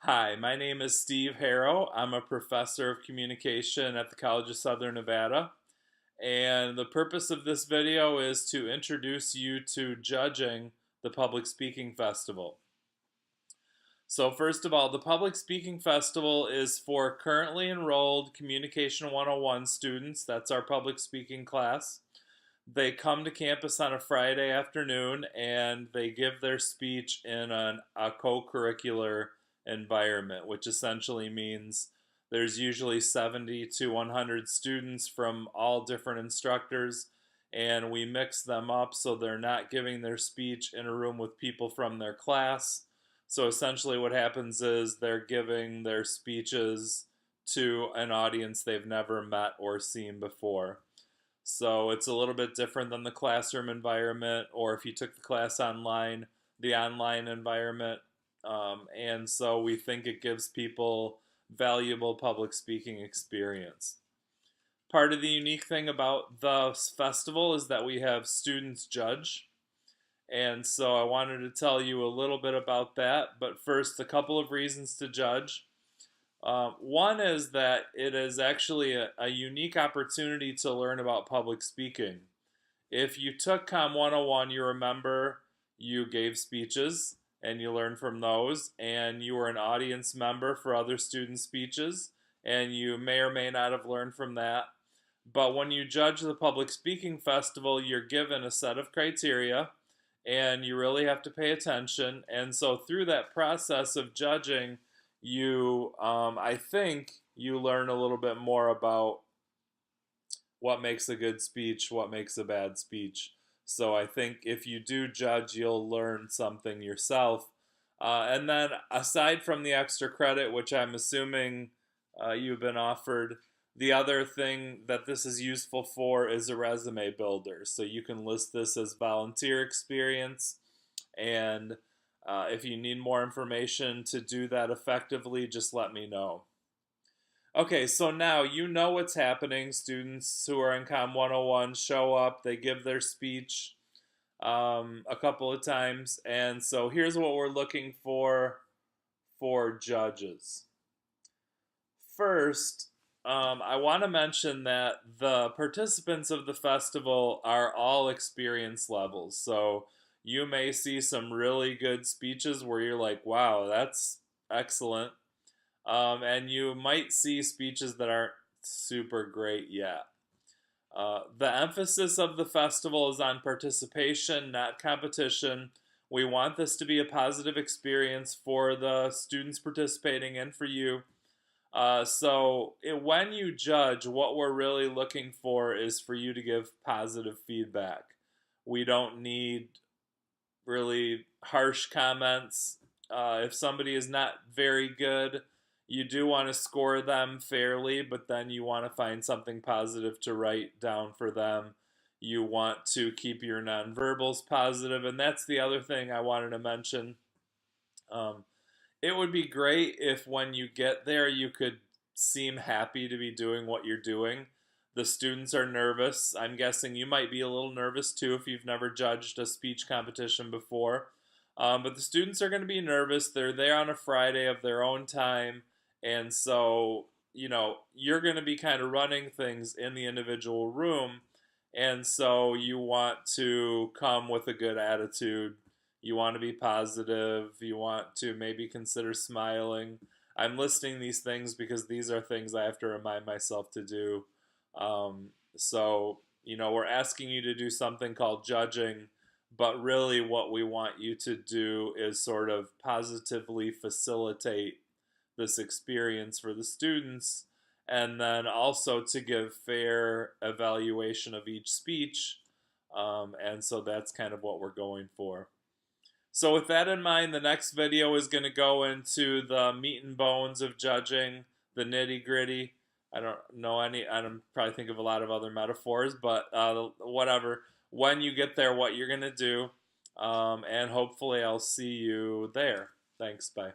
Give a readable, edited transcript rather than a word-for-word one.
Hi, my name is Steve Harrow. I'm a professor of communication at the College of Southern Nevada. And the purpose of this video is to introduce you to judging the Public Speaking Festival. So first of all, the Public Speaking Festival is for currently enrolled Communication 101 students. That's our public speaking class. They come to campus on a Friday afternoon and they give their speech in a co-curricular environment, which essentially means there's usually 70 to 100 students from all different instructors, and we mix them up so they're not giving their speech in a room with people from their class. So essentially, what happens is they're giving their speeches to an audience they've never met or seen before. So it's a little bit different than the classroom environment, or if you took the class online, the online environment. And so we think it gives people valuable public speaking experience. Part of the unique thing about the festival is that we have students judge. And so I wanted to tell you a little bit about that. But first, a couple of reasons to judge. One is that it is actually a unique opportunity to learn about public speaking. If you took Com 101, you remember you gave speeches and you learned from those, and you were an audience member for other student speeches, and you may or may not have learned from that. But when you judge the Public Speaking Festival, you're given a set of criteria and you really have to pay attention. And so through that process of judging, I think you learn a little bit more about what makes a good speech, what makes a bad speech. So I think if you do judge, you'll learn something yourself. And then aside from the extra credit, which I'm assuming you've been offered, the other thing that this is useful for is a resume builder. So you can list this as volunteer experience. And if you need more information to do that effectively, just let me know. Okay, so now you know what's happening. Students who are in Com 101 show up, they give their speech a couple of times, and so here's what we're looking for judges. First, I want to mention that the participants of the festival are all experience levels. So you may see some really good speeches where you're like, wow, that's excellent. And you might see speeches that aren't super great yet. The emphasis of the festival is on participation, not competition. We want this to be a positive experience for the students participating and for you. When you judge, what we're really looking for is for you to give positive feedback. We don't need really harsh comments. If somebody is not very good, you do want to score them fairly, but then you want to find something positive to write down for them. You want to keep your nonverbals positive, and that's the other thing I wanted to mention. Um, it would be great if when you get there, you could seem happy to be doing what you're doing. The students are nervous. I'm guessing you might be a little nervous too if you've never judged a speech competition before. But the students are going to be nervous. They're there on a Friday of their own time. And so, you're going to be kind of running things in the individual room. And so you want to come with a good attitude. You want to be positive. You want to maybe consider smiling. I'm listing these things because these are things I have to remind myself to do. We're asking you to do something called judging, but really what we want you to do is sort of positively facilitate this experience for the students, and then also to give fair evaluation of each speech. And so that's kind of what we're going for. So with that in mind, the next video is going to go into the meat and bones of judging, the nitty gritty. I don't know I don't probably think of a lot of other metaphors, but whatever. When you get there, what you're going to do. And hopefully I'll see you there. Thanks, bye.